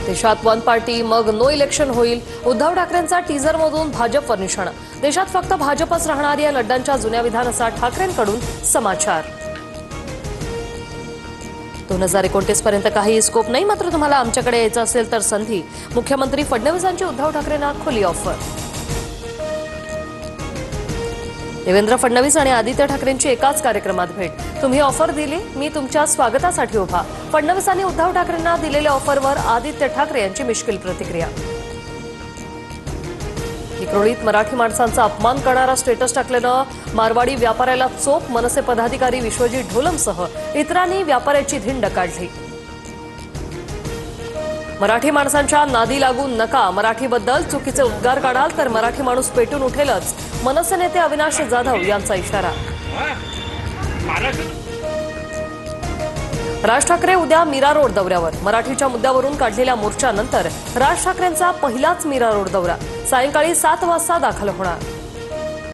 देशात one party मग no election होईल. उद्धव ठाकरेंचा टीझरमधून भाजपवर निशाणा. देशात फक्त भाजपच राहणार या नड्डांच्या जुन्या विधान असा ठाकरेंकडून समाचार. 2029 पर्यंत काही स्कोप नाही, मात्र तुम्हाला आमच्याकडे यायचं असेल तर संधी. मुख्यमंत्री फडणवीसांची उद्धव ठाकरेंना खुली ऑफर. देवेंद्र फडणवीस आणि आदित्य ठाकरेंची एकाच कार्यक्रमात भेट. तुम्ही ऑफर दिली, मी तुमच्या स्वागतासाठी उभा. फडणवीसांनी उद्धव ठाकरेंना दिलेल्या ऑफरवर आदित्य ठाकरे यांची मिश्किल प्रतिक्रिया. विक्रोळीत मराठी माणसांचा अपमान करणारा स्टेटस टाकल्यानं मारवाडी व्यापाऱ्याला चोप. मनसे पदाधिकारी विश्वजित ढोलमसह इतरांनी व्यापाऱ्याची धिंड काढली. मराठी माणसांच्या नादी लागू नका. मराठीबद्दल चुकीचे उद्गार काढाल तर मराठी माणूस पेटून उठेलच. मनसे नेते अविनाश जाधव यांचा इशारा. राज ठाकरे उद्या मीरा रोड दौऱ्यावर. मराठीच्या मुद्द्यावरून काढलेल्या मोर्चानंतर राज ठाकरेंचा पहिलाच मीरा रोड दौरा. सायंकाळी 7 वाजता दाखल होणार.